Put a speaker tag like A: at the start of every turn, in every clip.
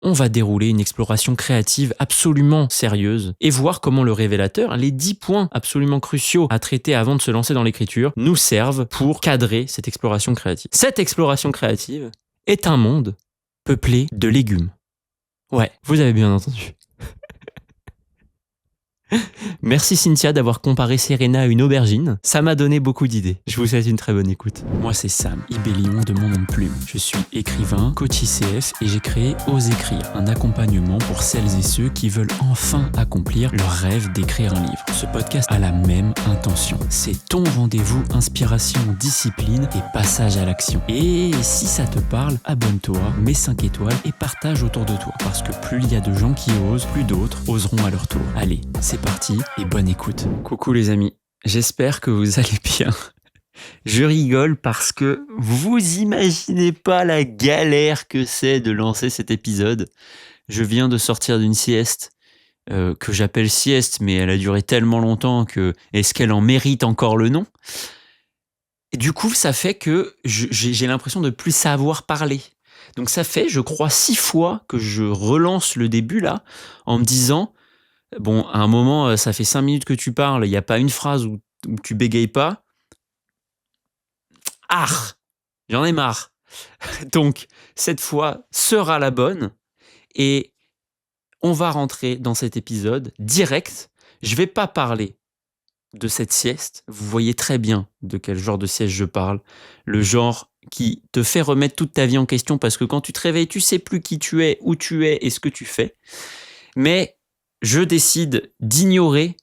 A: on va dérouler une exploration créative absolument sérieuse et voir comment le révélateur, les 10 points absolument cruciaux à traiter avant de se lancer dans l'écriture, nous servent pour cadrer cette exploration créative. Cette exploration créative est un monde peuplé de légumes. Ouais, vous avez bien entendu. Merci Cynthia d'avoir comparé Serena à une aubergine. Ça m'a donné beaucoup d'idées. Je vous souhaite une très bonne écoute. Moi c'est Sam, Ibellion de mon nom de plume. Je suis écrivain, coach ICF et j'ai créé Ose écrire, un accompagnement pour celles et ceux qui veulent enfin accomplir leur rêve d'écrire un livre. Ce podcast a la même intention. C'est ton rendez-vous inspiration, discipline et passage à l'action. Et si ça te parle, abonne-toi, mets 5 étoiles et partage autour de toi. Parce que plus il y a de gens qui osent, plus d'autres oseront à leur tour. Allez, c'est parti et bonne écoute. Coucou les amis, j'espère que vous allez bien. Je rigole parce que vous imaginez pas la galère que c'est de lancer cet épisode. Je viens de sortir d'une sieste que j'appelle sieste, mais elle a duré tellement longtemps que est-ce qu'elle en mérite encore le nom ? Et du coup, ça fait que j'ai l'impression de plus savoir parler. Donc ça fait, je crois, 6 fois que je relance le début là en me disant... Bon, à un moment, ça fait 5 minutes que tu parles, il n'y a pas une phrase où tu bégayes pas. Ah, j'en ai marre. Donc, cette fois sera la bonne et on va rentrer dans cet épisode direct. Je ne vais pas parler de cette sieste. Vous voyez très bien de quel genre de sieste je parle. Le genre qui te fait remettre toute ta vie en question parce que quand tu te réveilles, tu sais plus qui tu es, où tu es et ce que tu fais. Mais je décide d'ignorer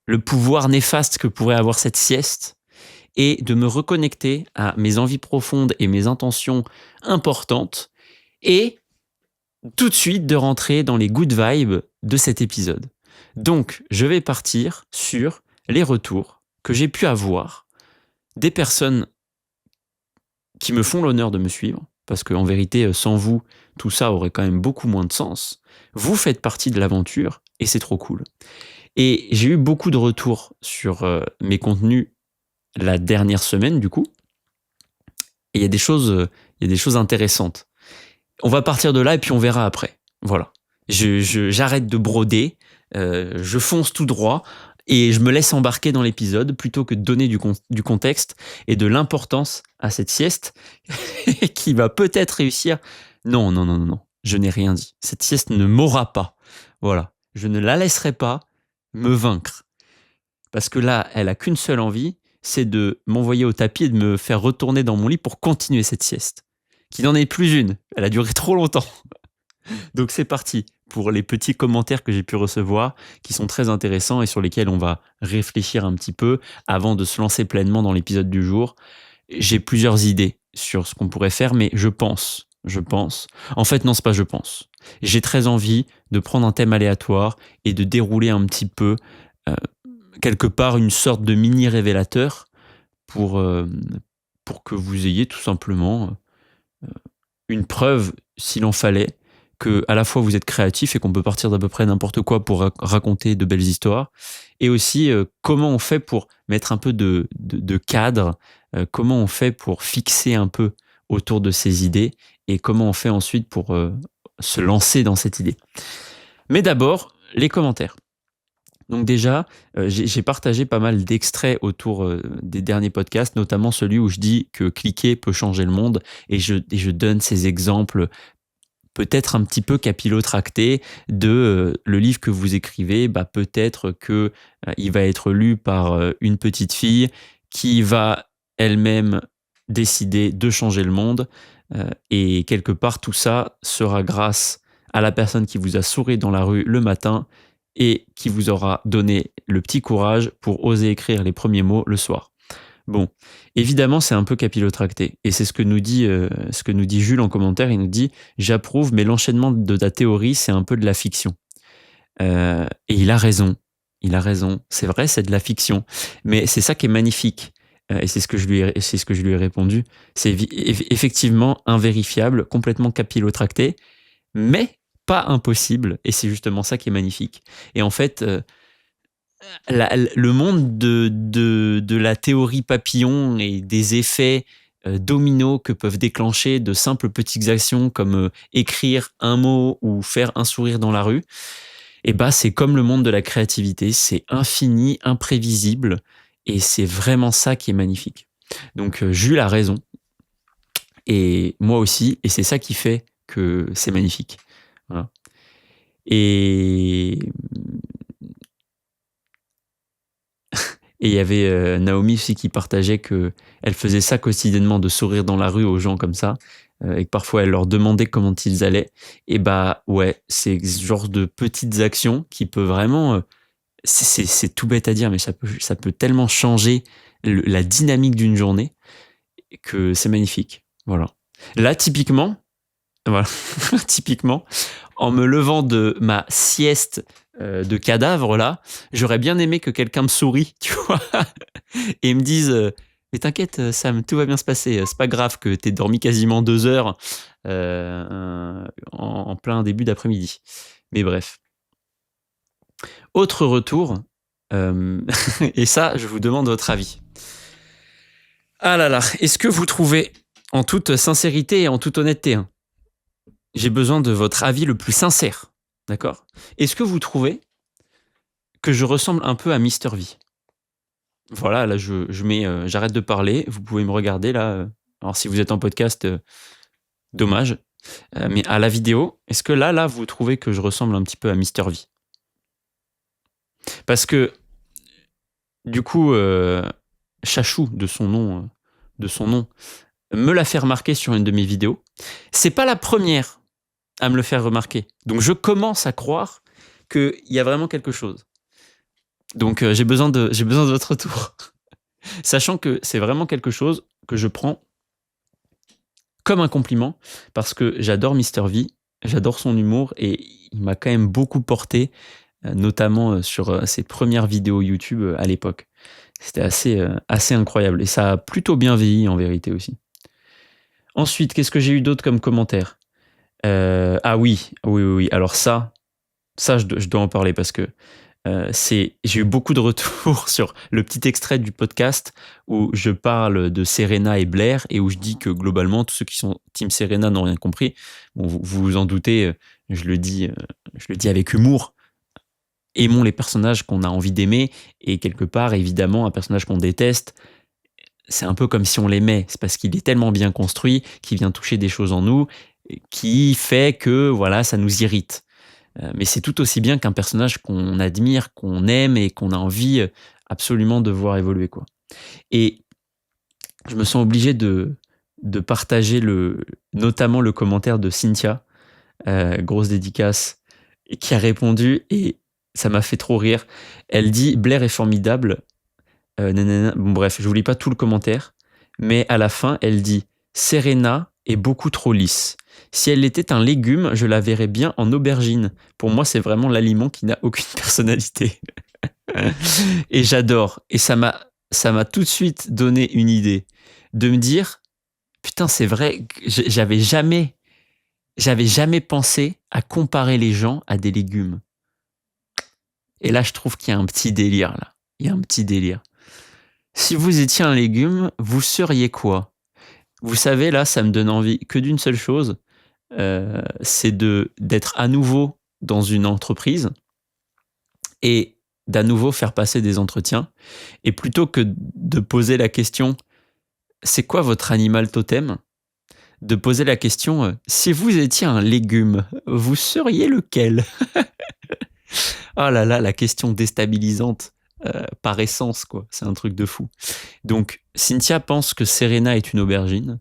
A: le pouvoir néfaste que pourrait avoir cette sieste et de me reconnecter à mes envies profondes et mes intentions importantes et tout de suite de rentrer dans les good vibes de cet épisode. Donc, je vais partir sur les retours que j'ai pu avoir des personnes qui me font l'honneur de me suivre, parce qu'en vérité, sans vous, tout ça aurait quand même beaucoup moins de sens. Vous faites partie de l'aventure et c'est trop cool. Et j'ai eu beaucoup de retours sur mes contenus la dernière semaine, du coup. Et il y a des choses intéressantes. On va partir de là et puis on verra après. Voilà. J'arrête de broder, je fonce tout droit et je me laisse embarquer dans l'épisode plutôt que de donner du contexte et de l'importance à cette sieste qui va peut-être réussir. Non. Je n'ai rien dit. Cette sieste ne m'aura pas. Voilà. Je ne la laisserai pas me vaincre. Parce que là, elle a qu'une seule envie, c'est de m'envoyer au tapis et de me faire retourner dans mon lit pour continuer cette sieste. Qui n'en est plus une. Elle a duré trop longtemps. Donc c'est parti pour les petits commentaires que j'ai pu recevoir, qui sont très intéressants et sur lesquels on va réfléchir un petit peu avant de se lancer pleinement dans l'épisode du jour. J'ai plusieurs idées sur ce qu'on pourrait faire, mais je pense. En fait, non, c'est pas je pense. J'ai très envie de prendre un thème aléatoire et de dérouler un petit peu, quelque part, une sorte de mini-révélateur pour que vous ayez tout simplement une preuve, s'il en fallait, que à la fois vous êtes créatif et qu'on peut partir d'à peu près n'importe quoi pour raconter de belles histoires, et aussi comment on fait pour mettre un peu de cadre, comment on fait pour fixer un peu autour de ces idées, et comment on fait ensuite pour se lancer dans cette idée. Mais d'abord, les commentaires. Donc déjà, j'ai partagé pas mal d'extraits autour des derniers podcasts, notamment celui où je dis que cliquer peut changer le monde, et je donne ces exemples peut-être un petit peu capillotractés de le livre que vous écrivez, peut-être que il va être lu par une petite fille qui va elle-même décider de changer le monde, et quelque part tout ça sera grâce à la personne qui vous a souri dans la rue le matin et qui vous aura donné le petit courage pour oser écrire les premiers mots le soir. Bon, évidemment, c'est un peu capillotracté. Et c'est ce que nous dit Jules en commentaire. Il nous dit « J'approuve, mais l'enchaînement de ta théorie, c'est un peu de la fiction. » Et il a raison. C'est vrai, c'est de la fiction. Mais c'est ça qui est magnifique. Et c'est ce que je lui ai répondu. C'est effectivement invérifiable, complètement capillotracté, mais pas impossible, et c'est justement ça qui est magnifique. Et en fait, le monde de la théorie papillon et des effets dominos que peuvent déclencher de simples petites actions comme écrire un mot ou faire un sourire dans la rue, et bah c'est comme le monde de la créativité, c'est infini, imprévisible, et c'est vraiment ça qui est magnifique. Donc Jules a raison, et moi aussi, et c'est ça qui fait que c'est magnifique. Voilà. Et il y avait Naomi aussi qui partageait qu'elle faisait ça quotidiennement, de sourire dans la rue aux gens comme ça, et que parfois elle leur demandait comment ils allaient. Et bah ouais, c'est ce genre de petites actions qui peut vraiment... c'est tout bête à dire, mais ça peut tellement changer la dynamique d'une journée que c'est magnifique. Voilà. Là, typiquement, voilà, typiquement, en me levant de ma sieste de cadavre là, j'aurais bien aimé que quelqu'un me sourie, tu vois, et me dise mais t'inquiète Sam, tout va bien se passer, c'est pas grave que t'aies dormi quasiment 2 heures en plein début d'après-midi. Mais bref. Autre retour, et ça, je vous demande votre avis. Ah là là, est-ce que vous trouvez, en toute sincérité et en toute honnêteté, hein, j'ai besoin de votre avis le plus sincère, d'accord? Est-ce que vous trouvez que je ressemble un peu à Mister V? Voilà, là je mets, j'arrête de parler, vous pouvez me regarder là. Alors si vous êtes en podcast, dommage, mais à la vidéo, est-ce que là vous trouvez que je ressemble un petit peu à Mister V? Parce que du coup, Chachou de son nom, me l'a fait remarquer sur une de mes vidéos. C'est pas la première à me le faire remarquer. Donc je commence à croire qu'il y a vraiment quelque chose. Donc j'ai besoin de votre retour. Sachant que c'est vraiment quelque chose que je prends comme un compliment, parce que j'adore Mister V, j'adore son humour, et il m'a quand même beaucoup porté, notamment sur ses premières vidéos YouTube à l'époque. C'était assez incroyable, et ça a plutôt bien vieilli en vérité aussi. Ensuite, qu'est-ce que j'ai eu d'autre comme commentaire? Ah oui, alors ça je dois en parler, parce que j'ai eu beaucoup de retours sur le petit extrait du podcast où je parle de Serena et Blair, et où je dis que globalement tous ceux qui sont Team Serena n'ont rien compris. Bon, vous vous en doutez, je le dis avec humour. Aimons les personnages qu'on a envie d'aimer, et quelque part, évidemment, un personnage qu'on déteste, c'est un peu comme si on l'aimait. C'est parce qu'il est tellement bien construit, qu'il vient toucher des choses en nous, qui fait que voilà, ça nous irrite. Mais c'est tout aussi bien qu'un personnage qu'on admire, qu'on aime, et qu'on a envie absolument de voir évoluer, quoi. Et je me sens obligé de partager notamment le commentaire de Cynthia, grosse dédicace, qui a répondu, et ça m'a fait trop rire. Elle dit « Blair est formidable ». Bon, bref, je vous lis pas tout le commentaire, mais à la fin, elle dit « Serena est beaucoup trop lisse. Si elle était un légume, je la verrais bien en aubergine. Pour moi, c'est vraiment l'aliment qui n'a aucune personnalité. » Et j'adore. Et ça m'a tout de suite donné une idée. De me dire, putain, c'est vrai, j'avais jamais pensé à comparer les gens à des légumes. Et là, je trouve qu'il y a un petit délire, là. Il y a un petit délire. Si vous étiez un légume, vous seriez quoi? Vous savez, là, ça me donne envie que d'une seule chose, c'est d'être à nouveau dans une entreprise et d'à nouveau faire passer des entretiens. Et plutôt que de poser la question « C'est quoi votre animal totem ?» de poser la question « Si vous étiez un légume, vous seriez lequel ?» Oh là là, la question déstabilisante par essence, quoi. C'est un truc de fou. Donc, Cynthia pense que Serena est une aubergine.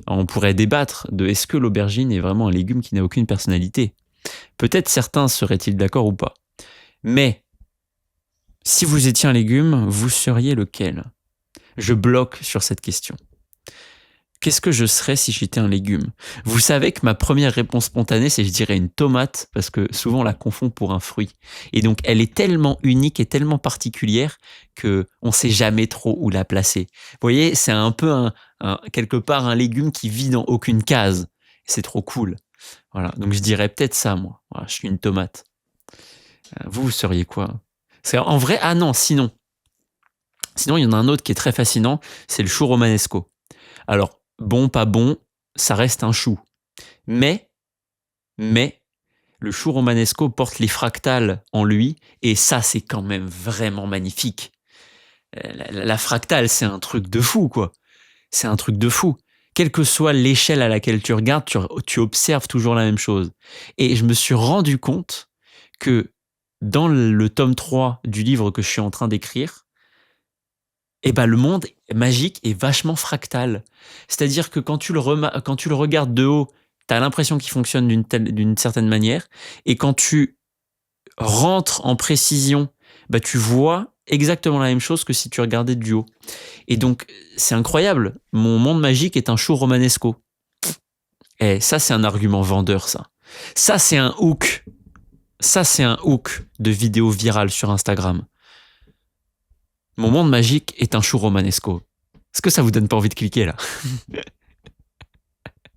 A: Alors, on pourrait débattre de est-ce que l'aubergine est vraiment un légume qui n'a aucune personnalité. Peut-être certains seraient-ils d'accord ou pas. Mais, si vous étiez un légume, vous seriez lequel? Je bloque sur cette question. Qu'est-ce que je serais si j'étais un légume? Vous savez que ma première réponse spontanée, c'est je dirais une tomate, parce que souvent on la confond pour un fruit. Et donc elle est tellement unique et tellement particulière qu'on ne sait jamais trop où la placer. Vous voyez, c'est un peu quelque part un légume qui vit dans aucune case. C'est trop cool. Voilà, donc je dirais peut-être ça, moi. Voilà, je suis une tomate. Vous seriez quoi? En vrai, ah non, sinon, il y en a un autre qui est très fascinant, c'est le chou romanesco. Alors, bon, pas bon, ça reste un chou. Mais, le chou romanesco porte les fractales en lui, et ça, c'est quand même vraiment magnifique. La fractale, c'est un truc de fou, quoi. C'est un truc de fou. Quelle que soit l'échelle à laquelle tu regardes, tu observes toujours la même chose. Et je me suis rendu compte que dans le tome 3 du livre que je suis en train d'écrire, eh ben, le monde magique est vachement fractal. C'est-à-dire que quand tu le regardes de haut, tu as l'impression qu'il fonctionne d'une certaine manière. Et quand tu rentres en précision, bah, tu vois exactement la même chose que si tu regardais du haut. Et donc, c'est incroyable. Mon monde magique est un show romanesco. Et ça, c'est un argument vendeur, ça. Ça, c'est un hook. Ça, c'est un hook de vidéo virale sur Instagram. Mon monde magique est un show romanesco. Est-ce que ça vous donne pas envie de cliquer, là?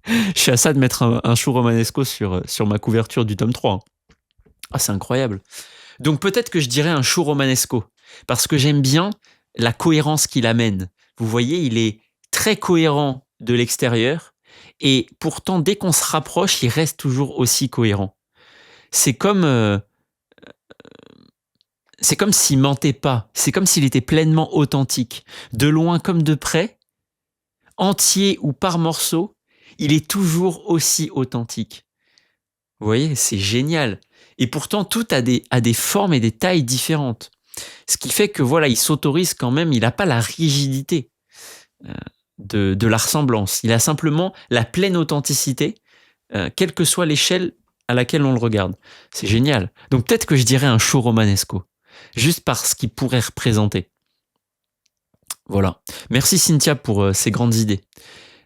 A: Je suis à ça de mettre un show romanesco sur ma couverture du tome 3. Ah, c'est incroyable. Donc, peut-être que je dirais un show romanesco. Parce que j'aime bien la cohérence qu'il amène. Vous voyez, il est très cohérent de l'extérieur. Et pourtant, dès qu'on se rapproche, il reste toujours aussi cohérent. C'est comme s'il mentait pas. C'est comme s'il était pleinement authentique. De loin comme de près, entier ou par morceaux, il est toujours aussi authentique. Vous voyez, c'est génial. Et pourtant, tout a des formes et des tailles différentes. Ce qui fait que voilà, il s'autorise quand même, il n'a pas la rigidité de la ressemblance. Il a simplement la pleine authenticité, quelle que soit l'échelle à laquelle on le regarde. C'est génial. Donc peut-être que je dirais un show romanesco, juste parce qu'il pourrait représenter. Voilà. Merci Cynthia pour ces grandes idées.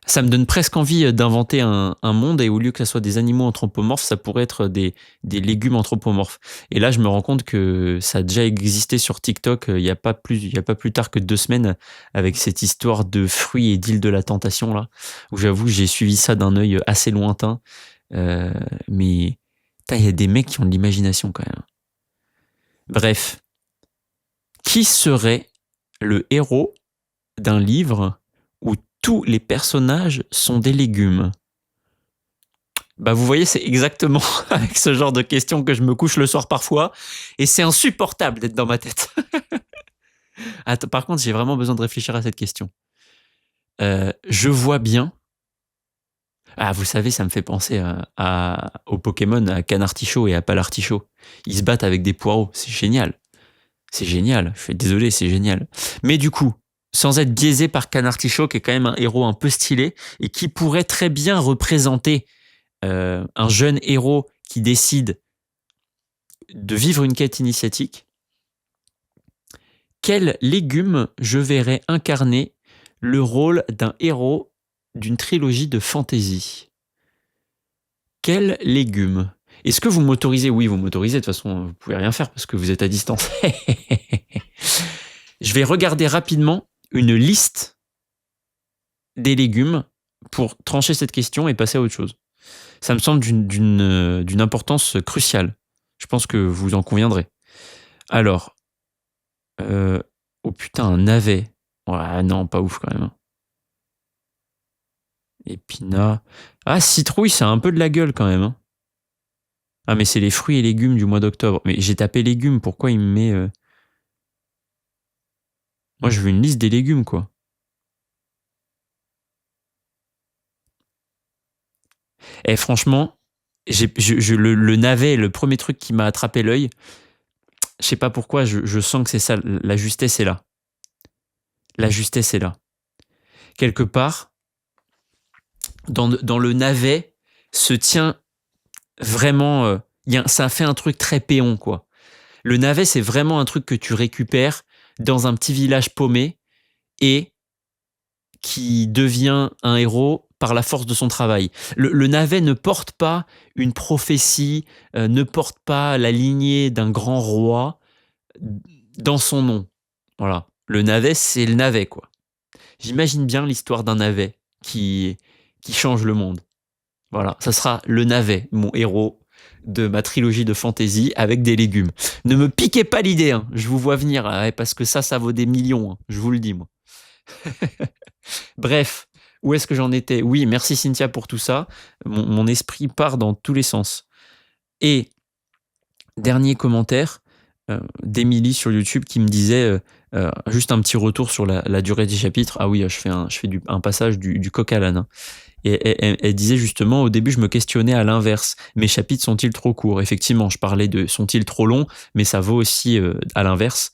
A: Ça me donne presque envie d'inventer un monde, et au lieu que ça soit des animaux anthropomorphes, ça pourrait être des légumes anthropomorphes. Et là, je me rends compte que ça a déjà existé sur TikTok il y a pas plus tard que 2 semaines, avec cette histoire de fruits et d'île de la tentation, là, où j'avoue, j'ai suivi ça d'un œil assez lointain. Mais il y a des mecs qui ont de l'imagination quand même. Bref. Qui serait le héros d'un livre où tous les personnages sont des légumes? Bah, vous voyez, c'est exactement avec ce genre de questions que je me couche le soir parfois, et c'est insupportable d'être dans ma tête. Attends, par contre, j'ai vraiment besoin de réfléchir à cette question. Je vois bien. Ah, vous savez, ça me fait penser au Pokémon, à Canartichaud et à Palartichaud. Ils se battent avec des poireaux, c'est génial. C'est génial, je suis désolé, c'est génial. Mais du coup, sans être biaisé par Canartichaud, qui est quand même un héros un peu stylé, et qui pourrait très bien représenter un jeune héros qui décide de vivre une quête initiatique, quel légume je verrais incarner le rôle d'un héros d'une trilogie de fantasy? Quel légume? Est-ce que vous m'autorisez? Oui, vous m'autorisez, de toute façon, vous pouvez rien faire parce que vous êtes à distance. Je vais regarder rapidement une liste des légumes pour trancher cette question et passer à autre chose. Ça me semble d'une importance cruciale. Je pense que vous en conviendrez. Alors, oh putain, un navet. Ouais, non, pas ouf quand même. Épinat. Ah, citrouille, ça a un peu de la gueule quand même. Ah, mais c'est les fruits et légumes du mois d'octobre. Mais j'ai tapé légumes, pourquoi il me met... Moi, je veux une liste des légumes, quoi. Et franchement, le navet, le premier truc qui m'a attrapé l'œil, je sais pas pourquoi, je sens que c'est ça, la justesse est là. La justesse est là. Quelque part, dans le navet, se tient vraiment... ça fait un truc très péon, quoi. Le navet, c'est vraiment un truc que tu récupères dans un petit village paumé et qui devient un héros par la force de son travail. Le navet ne porte pas une prophétie, ne porte pas la lignée d'un grand roi dans son nom. Voilà. Le navet, c'est le navet, quoi. J'imagine bien l'histoire d'un navet qui change le monde. Voilà, ça sera le navet, mon héros de ma trilogie de fantasy avec des légumes. Ne me piquez pas l'idée, hein. Je vous vois venir, parce que ça vaut des millions, hein. Je vous le dis, moi. Bref, Où est-ce que j'en étais? Oui, merci Cynthia pour tout ça. Mon esprit part dans tous les sens. Et dernier commentaire d'Émilie sur YouTube qui me disait juste un petit retour sur la durée des chapitres. Ah oui, je fais un passage du coq à l'âne. Hein. Et elle disait justement, au début, je me questionnais à l'inverse. Mes chapitres sont-ils trop courts? Effectivement, je parlais de sont-ils trop longs, mais ça vaut aussi à l'inverse.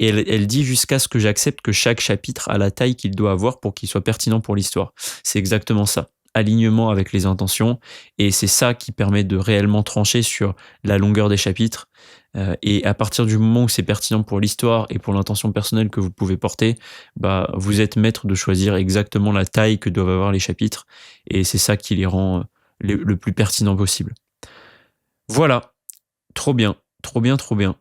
A: Et elle dit jusqu'à ce que j'accepte que chaque chapitre a la taille qu'il doit avoir pour qu'il soit pertinent pour l'histoire. C'est exactement ça. Alignement avec les intentions. Et c'est ça qui permet de réellement trancher sur la longueur des chapitres. Et à partir du moment où c'est pertinent pour l'histoire et pour l'intention personnelle que vous pouvez porter, bah, vous êtes maître de choisir exactement la taille que doivent avoir les chapitres. Et c'est ça qui les rend le plus pertinent possible. Voilà. Trop bien. Trop bien, trop bien.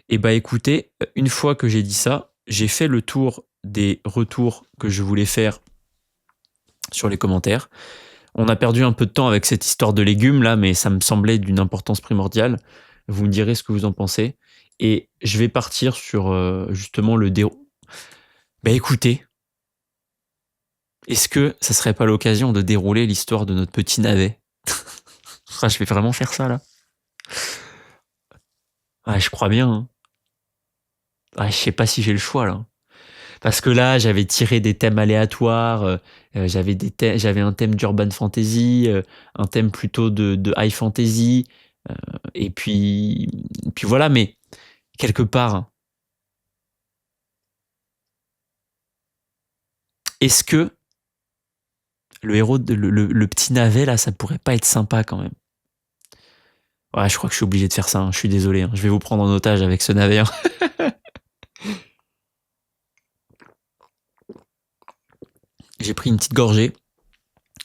A: Et bah écoutez, une fois que j'ai dit ça, j'ai fait le tour des retours que je voulais faire sur les commentaires. On a perdu un peu de temps avec cette histoire de légumes là, mais ça me semblait d'une importance primordiale. Vous me direz ce que vous en pensez. Et je vais partir sur justement le déroulé. Bah écoutez, est-ce que ça serait pas l'occasion de dérouler l'histoire de notre petit navet? Je vais vraiment faire ça là. Ah, je crois bien. Hein. Ah, je sais pas si j'ai le choix là. Parce que là, j'avais tiré des thèmes aléatoires, j'avais un thème d'urban fantasy, un thème plutôt de high fantasy, et puis voilà, mais quelque part, est-ce que le héros, le petit navet, là, ça pourrait pas être sympa quand même? Ouais, je crois que je suis obligé de faire ça, hein, je suis désolé, hein, je vais vous prendre en otage avec ce navet. Hein. J'ai pris une petite gorgée.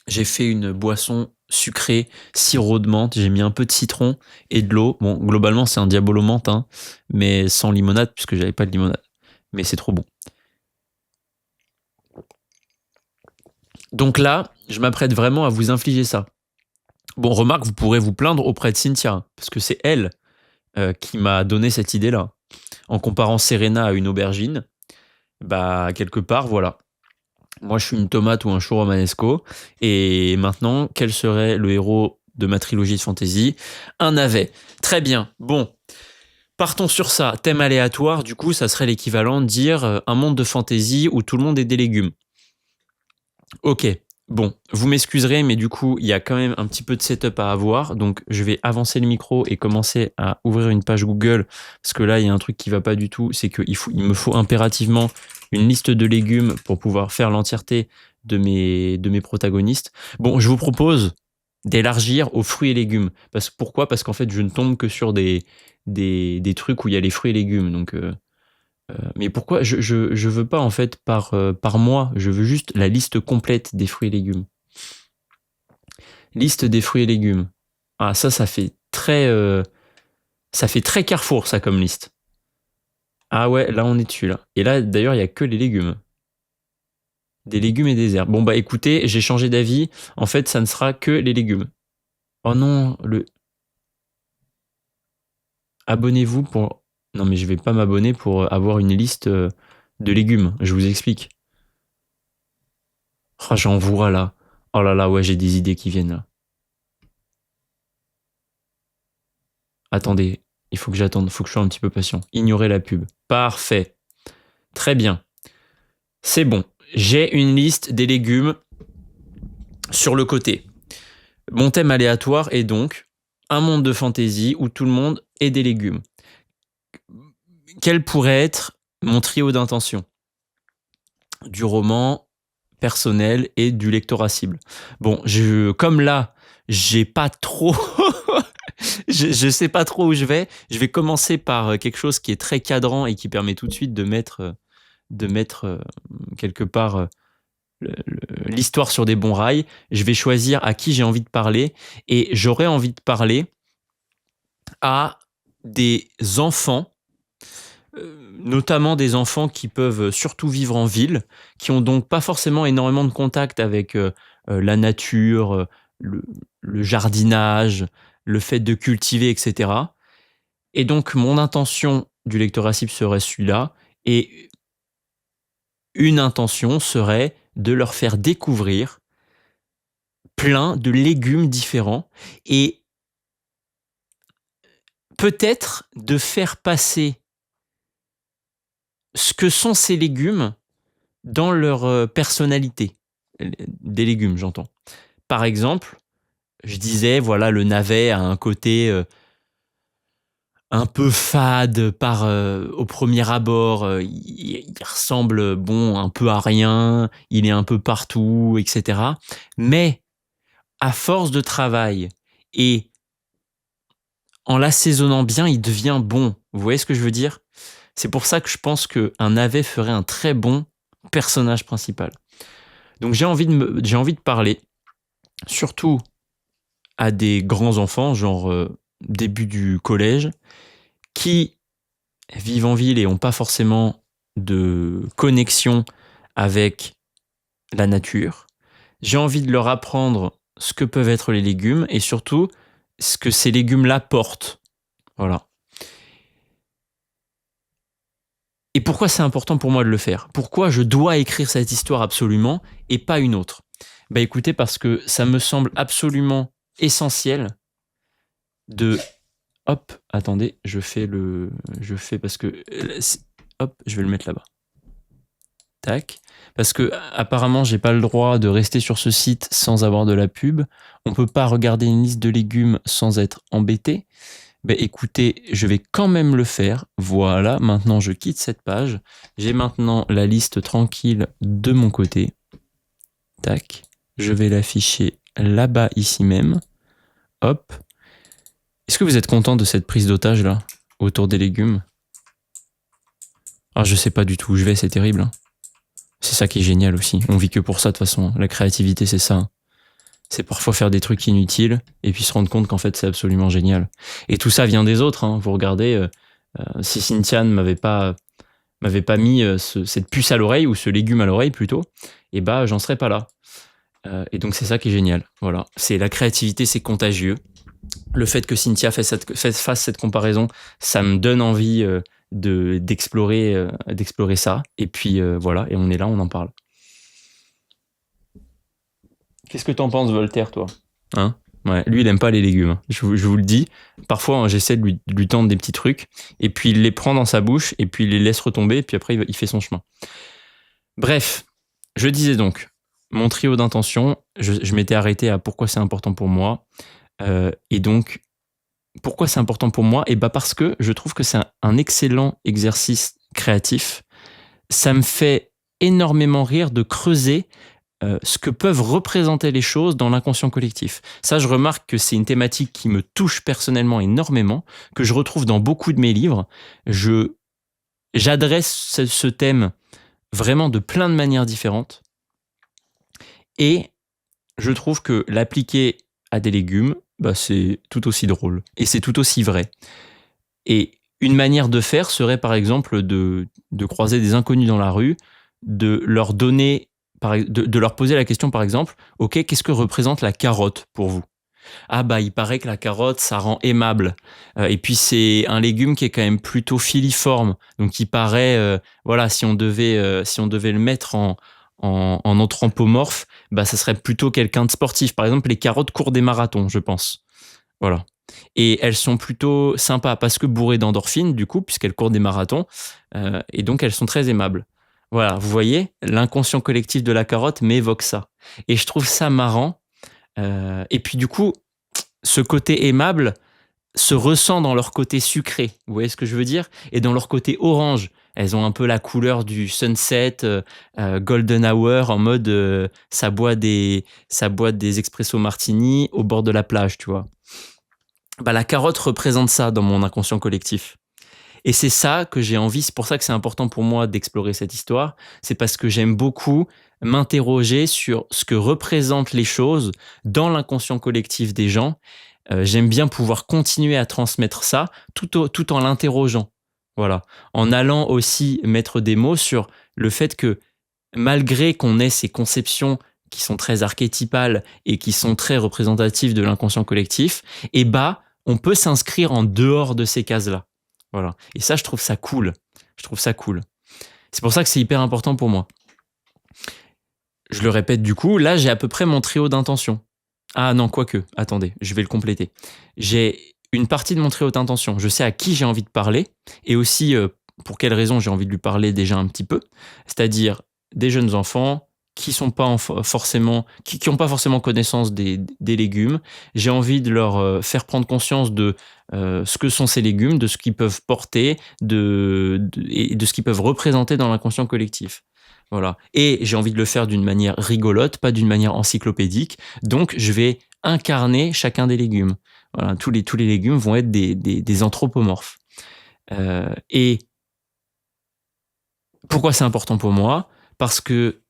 A: J'ai fait une boisson sucrée, sirop de menthe, j'ai mis un peu de citron et de l'eau. Bon, globalement, c'est un diabolo menthe, hein, mais sans limonade, puisque j'avais pas de limonade. Mais c'est trop bon. Donc là, je m'apprête vraiment à vous infliger ça. Bon, remarque, vous pourrez vous plaindre auprès de Cynthia, parce que c'est elle qui m'a donné cette idée-là. En comparant Serena à une aubergine, bah, quelque part, voilà. Moi, je suis une tomate ou un chou romanesco. Et maintenant, quel serait le héros de ma trilogie de fantasy? Un navet. Très bien. Bon. Partons sur ça. Thème aléatoire, du coup, ça serait l'équivalent de dire un monde de fantasy où tout le monde est des légumes. Ok. Bon, vous m'excuserez, mais du coup, il y a quand même un petit peu de setup à avoir. Donc, je vais avancer le micro et commencer à ouvrir une page Google. Parce que là, il y a un truc qui va pas du tout. C'est qu'il me faut impérativement une liste de légumes pour pouvoir faire l'entièreté de mes protagonistes. Bon, je vous propose d'élargir aux fruits et légumes. Pourquoi? Parce qu'en fait, je ne tombe que sur des trucs où il y a les fruits et légumes. Donc, mais pourquoi je veux pas en fait par mois, je veux juste la liste complète des fruits et légumes. Liste des fruits et légumes. Ah ça fait très Carrefour ça comme liste. Ah ouais, là on est dessus là. Et là d'ailleurs il y a que les légumes. Des légumes et des herbes. Bon bah écoutez, j'ai changé d'avis. En fait, ça ne sera que les légumes. Oh non, abonnez-vous pour. Non mais je vais pas m'abonner pour avoir une liste de légumes. Je vous explique. Oh, j'en vois là. Oh là là, ouais, j'ai des idées qui viennent là. Attendez, il faut que j'attende, il faut que je sois un petit peu patient. Ignorer la pub. Parfait. Très bien. C'est bon. J'ai une liste des légumes sur le côté. Mon thème aléatoire est donc un monde de fantasy où tout le monde est des légumes. Quel pourrait être mon trio d'intention? Du roman personnel et du lectorat cible. Bon, comme là, j'ai pas trop... je sais pas trop où je vais. Je vais commencer par quelque chose qui est très cadrant et qui permet tout de suite de mettre quelque part l'histoire sur des bons rails. Je vais choisir à qui j'ai envie de parler et j'aurais envie de parler à des enfants, notamment des enfants qui peuvent surtout vivre en ville, qui ont donc pas forcément énormément de contact avec la nature, le jardinage, le fait de cultiver, etc. Et donc, mon intention du lectorat cible serait celui-là. Et une intention serait de leur faire découvrir plein de légumes différents et peut-être de faire passer ce que sont ces légumes dans leur personnalité. Des légumes, j'entends. Par exemple, je disais, voilà, le navet a un côté un peu fade au premier abord. Il ressemble, bon, un peu à rien. Il est un peu partout, etc. Mais à force de travail et en l'assaisonnant bien, il devient bon. Vous voyez ce que je veux dire? C'est pour ça que je pense qu'un navet ferait un très bon personnage principal. Donc j'ai envie de parler, surtout à des grands enfants, genre début du collège, qui vivent en ville et n'ont pas forcément de connexion avec la nature. J'ai envie de leur apprendre ce que peuvent être les légumes et surtout ce que ces légumes-là portent. Voilà. Et pourquoi c'est important pour moi de le faire? Pourquoi je dois écrire cette histoire absolument et pas une autre? Bah écoutez, parce que ça me semble absolument essentiel de... Hop, attendez, je fais parce que... Hop, je vais le mettre là-bas. Tac. Parce que apparemment, j'ai pas le droit de rester sur ce site sans avoir de la pub. On peut pas regarder une liste de légumes sans être embêté. Ben écoutez, je vais quand même le faire. Voilà, maintenant je quitte cette page. J'ai maintenant la liste tranquille de mon côté. Tac. Je vais l'afficher là-bas, ici même. Hop. Est-ce que vous êtes content de cette prise d'otage là, autour des légumes? Ah, je sais pas du tout où je vais, c'est terrible. Hein. C'est ça qui est génial aussi. On vit que pour ça de toute façon. La créativité, c'est ça. C'est parfois faire des trucs inutiles et puis se rendre compte qu'en fait c'est absolument génial. Et tout ça vient des autres. Hein. Vous regardez, si Cynthia ne m'avait pas mis cette puce à l'oreille ou ce légume à l'oreille plutôt, et bah j'en serais pas là. Et donc c'est ça qui est génial. Voilà, c'est la créativité, c'est contagieux. Le fait que Cynthia fasse cette comparaison, ça me donne envie d'explorer ça. Et puis voilà, et on est là, on en parle. Qu'est-ce que t'en penses, Voltaire, toi? Hein? Ouais, lui, il aime pas les légumes. Hein. Je vous le dis. Parfois, hein, j'essaie de lui tendre des petits trucs, et puis il les prend dans sa bouche, et puis il les laisse retomber, et puis après, il fait son chemin. Bref, je disais donc, mon trio d'intentions, je m'étais arrêté à pourquoi c'est important pour moi. Et donc, pourquoi c'est important pour moi? Et bah parce que je trouve que c'est un excellent exercice créatif. Ça me fait énormément rire de creuser ce que peuvent représenter les choses dans l'inconscient collectif. Ça, je remarque que c'est une thématique qui me touche personnellement énormément, que je retrouve dans beaucoup de mes livres. J'adresse ce thème vraiment de plein de manières différentes. Et je trouve que l'appliquer à des légumes, bah, c'est tout aussi drôle. Et c'est tout aussi vrai. Et une manière de faire serait par exemple de croiser des inconnus dans la rue, de leur donner... De leur poser la question par exemple, ok, qu'est-ce que représente la carotte pour vous? Ah bah il paraît que la carotte ça rend aimable, et puis c'est un légume qui est quand même plutôt filiforme, donc il paraît, voilà, si on devait le mettre en anthropomorphe, bah ça serait plutôt quelqu'un de sportif. Par exemple les carottes courent des marathons, je pense. Voilà. Et elles sont plutôt sympas parce que bourrées d'endorphines du coup, puisqu'elles courent des marathons, et donc elles sont très aimables. Voilà, vous voyez, l'inconscient collectif de la carotte m'évoque ça. Et je trouve ça marrant. Et puis du coup, ce côté aimable se ressent dans leur côté sucré. Vous voyez ce que je veux dire? Et dans leur côté orange. Elles ont un peu la couleur du sunset, golden hour, en mode ça boit des espresso martini au bord de la plage, tu vois. Bah, la carotte représente ça dans mon inconscient collectif. Et c'est ça que j'ai envie, c'est pour ça que c'est important pour moi d'explorer cette histoire, c'est parce que j'aime beaucoup m'interroger sur ce que représentent les choses dans l'inconscient collectif des gens. J'aime bien pouvoir continuer à transmettre ça tout en l'interrogeant. Voilà. En allant aussi mettre des mots sur le fait que malgré qu'on ait ces conceptions qui sont très archétypales et qui sont très représentatives de l'inconscient collectif, eh bah, on peut s'inscrire en dehors de ces cases-là. Voilà. Et ça, je trouve ça cool. C'est pour ça que c'est hyper important pour moi. Je le répète du coup, là j'ai à peu près mon trio d'intention. Ah non, quoique, attendez, je vais le compléter. J'ai une partie de mon trio d'intention. Je sais à qui j'ai envie de parler et aussi pour quelles raisons j'ai envie de lui parler déjà un petit peu. C'est-à-dire des jeunes enfants qui sont pas forcément, qui ont pas forcément connaissance des légumes. J'ai envie de leur faire prendre conscience de ce que sont ces légumes, de ce qu'ils peuvent porter, et de ce qu'ils peuvent représenter dans l'inconscient collectif. Voilà. Et j'ai envie de le faire d'une manière rigolote, pas d'une manière encyclopédique. Donc, je vais incarner chacun des légumes. Voilà, tous les légumes vont être des anthropomorphes. Et pourquoi c'est important pour moi? Parce que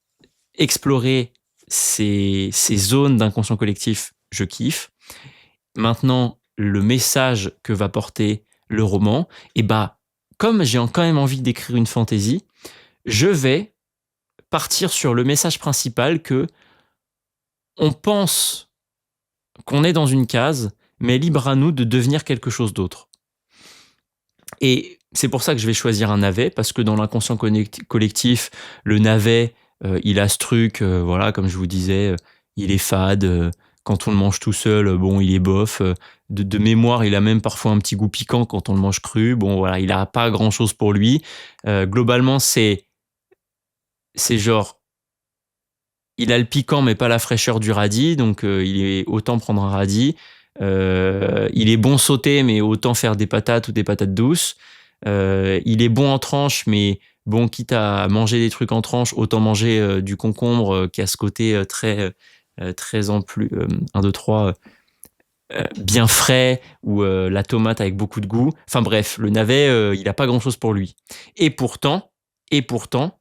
A: explorer ces zones d'inconscient collectif, je kiffe. Maintenant, le message que va porter le roman, et bah, comme j'ai quand même envie d'écrire une fantaisie, je vais partir sur le message principal que on pense qu'on est dans une case, mais libre à nous de devenir quelque chose d'autre. Et c'est pour ça que je vais choisir un navet, parce que dans l'inconscient collectif, le navet, il a ce truc, voilà, comme je vous disais, il est fade, quand on le mange tout seul, bon, il est bof. De mémoire, il a même parfois un petit goût piquant quand on le mange cru. Bon, voilà, il n'a pas grand-chose pour lui. Globalement, c'est genre, il a le piquant, mais pas la fraîcheur du radis, donc il est autant prendre un radis. Il est bon sauté, mais autant faire des patates ou des patates douces. Il est bon en tranche, mais bon, quitte à manger des trucs en tranche, autant manger du concombre qui a ce côté très en plus, 1, 2, 3, bien frais, ou la tomate avec beaucoup de goût. Enfin bref, le navet, il n'a pas grand-chose pour lui. Et pourtant, et pourtant,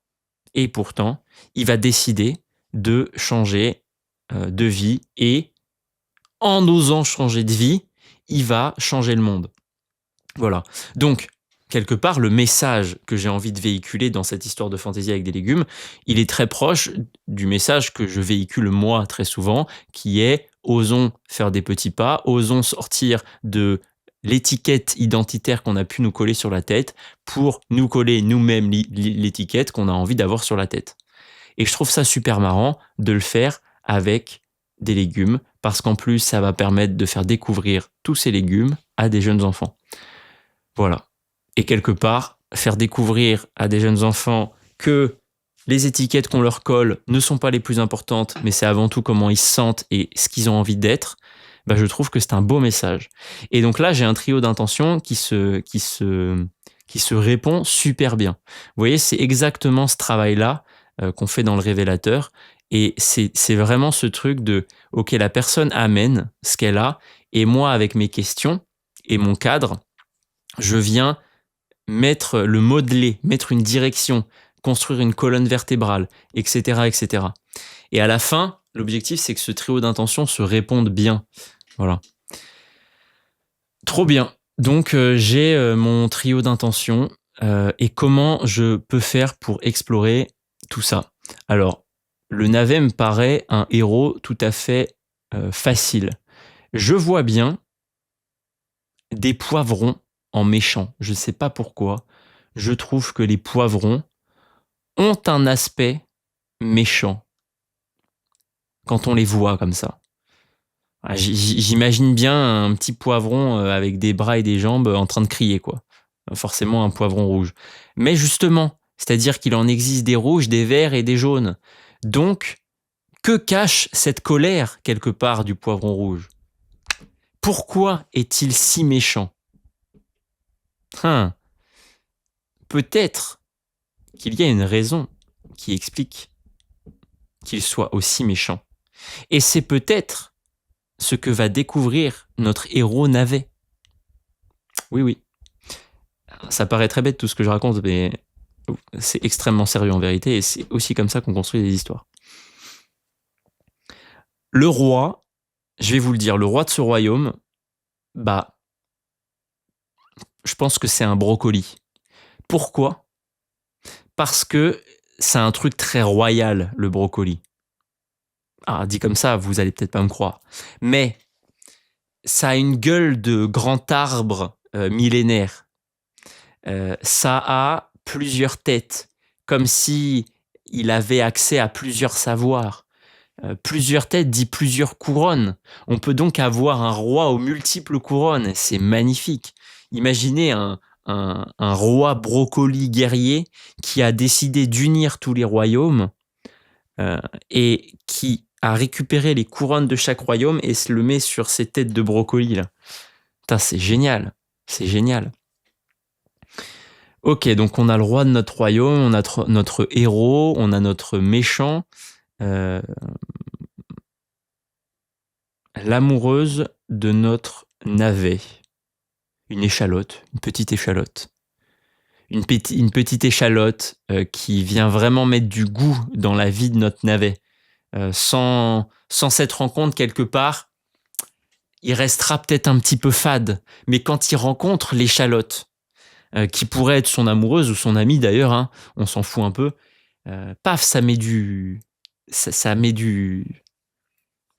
A: et pourtant, il va décider de changer de vie, et en osant changer de vie, il va changer le monde. Voilà. Donc, quelque part, le message que j'ai envie de véhiculer dans cette histoire de fantaisie avec des légumes, il est très proche du message que je véhicule moi très souvent, qui est osons faire des petits pas, osons sortir de l'étiquette identitaire qu'on a pu nous coller sur la tête pour nous coller nous-mêmes l'étiquette qu'on a envie d'avoir sur la tête. Et je trouve ça super marrant de le faire avec des légumes, parce qu'en plus, ça va permettre de faire découvrir tous ces légumes à des jeunes enfants. Voilà. Et quelque part, faire découvrir à des jeunes enfants que les étiquettes qu'on leur colle ne sont pas les plus importantes, mais c'est avant tout comment ils se sentent et ce qu'ils ont envie d'être, bah je trouve que c'est un beau message. Et donc là, j'ai un trio d'intentions qui se répond super bien. Vous voyez, c'est exactement ce travail-là qu'on fait dans le révélateur. Et c'est vraiment ce truc de, ok, la personne amène ce qu'elle a, et moi, avec mes questions et mon cadre, je viens le modeler, mettre une direction, construire une colonne vertébrale, etc., etc. Et à la fin, l'objectif, c'est que ce trio d'intentions se réponde bien. Voilà. Trop bien. Donc, j'ai mon trio d'intentions, et comment je peux faire pour explorer tout ça. Alors, le navet me paraît un héros tout à fait facile. Je vois bien des poivrons en méchant. Je ne sais pas pourquoi. Je trouve que les poivrons ont un aspect méchant quand on les voit comme ça. J'imagine bien un petit poivron avec des bras et des jambes en train de crier, quoi. Forcément un poivron rouge. Mais justement, c'est-à-dire qu'il en existe des rouges, des verts et des jaunes. Donc, que cache cette colère quelque part du poivron rouge? Pourquoi est-il si méchant? Peut-être qu'il y a une raison qui explique qu'il soit aussi méchant. Et c'est peut-être ce que va découvrir notre héros navet. Oui, oui. Ça paraît très bête tout ce que je raconte, mais c'est extrêmement sérieux en vérité, et c'est aussi comme ça qu'on construit des histoires. Le roi, je vais vous le dire, le roi de ce royaume, bah, je pense que c'est un brocoli. Pourquoi? Parce que c'est un truc très royal, le brocoli. Ah, dit comme ça, vous allez peut-être pas me croire. Mais ça a une gueule de grand arbre millénaire. Ça a plusieurs têtes, comme si il avait accès à plusieurs savoirs. Plusieurs têtes dit plusieurs couronnes. On peut donc avoir un roi aux multiples couronnes. C'est magnifique. Imaginez un roi brocoli guerrier qui a décidé d'unir tous les royaumes et qui a récupéré les couronnes de chaque royaume et se le met sur ses têtes de brocoli là. Putain, c'est génial. C'est génial. Ok, donc on a le roi de notre royaume, on a notre héros, on a notre méchant, l'amoureuse de notre navet. Une échalote, une petite échalote. Une petite échalote qui vient vraiment mettre du goût dans la vie de notre navet. Sans cette rencontre quelque part, il restera peut-être un petit peu fade. Mais quand il rencontre l'échalote, qui pourrait être son amoureuse ou son amie d'ailleurs, hein, on s'en fout un peu, paf, ça met du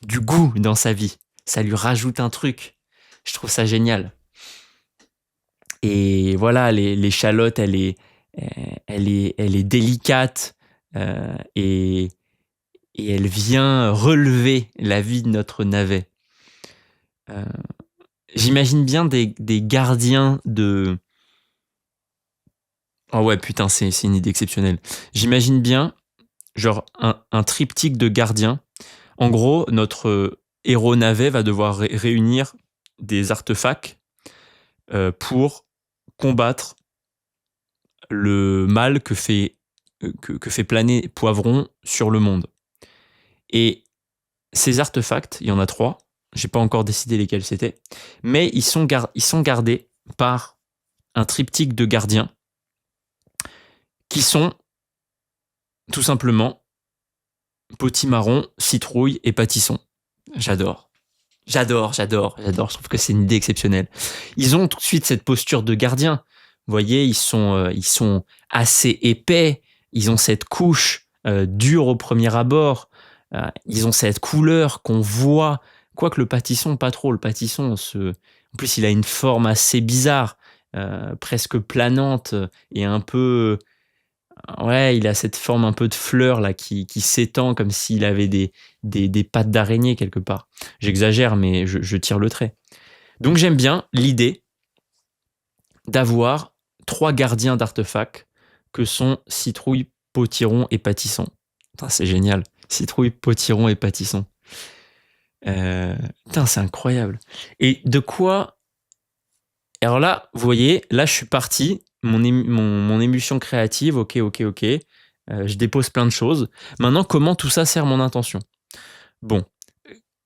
A: goût dans sa vie. Ça lui rajoute un truc. Je trouve ça génial. Et voilà, l'échalote, elle est délicate et elle vient relever la vie de notre navet. J'imagine bien des gardiens de... Oh ouais, putain, c'est une idée exceptionnelle. J'imagine bien, genre, un triptyque de gardiens. En gros, notre héros navet va devoir réunir des artefacts pour combattre le mal que fait planer Poivron sur le monde. Et ces artefacts, il y en a 3, j'ai pas encore décidé lesquels c'était, mais ils sont gardés par un triptyque de gardiens qui sont tout simplement Potimarron, Citrouille et Pâtisson. J'adore. Je trouve que c'est une idée exceptionnelle. Ils ont tout de suite cette posture de gardien. Vous voyez, ils sont assez épais. Ils ont cette couche dure au premier abord. Ils ont cette couleur qu'on voit. Quoique le Pâtisson, pas trop. Le Pâtisson, en plus, il a une forme assez bizarre, presque planante et un peu... Ouais, il a cette forme un peu de fleur là qui s'étend comme s'il avait des pattes d'araignée quelque part. J'exagère, mais je tire le trait. Donc j'aime bien l'idée d'avoir 3 gardiens d'artefacts que sont Citrouille, Potiron et Pâtisson. Putain, c'est génial. Citrouille, Potiron et Pâtisson. Putain, c'est incroyable. Et de quoi... Alors là, vous voyez, là je suis parti... Mon émulsion créative, ok. Je dépose plein de choses. Maintenant, comment tout ça sert mon intention ? Bon,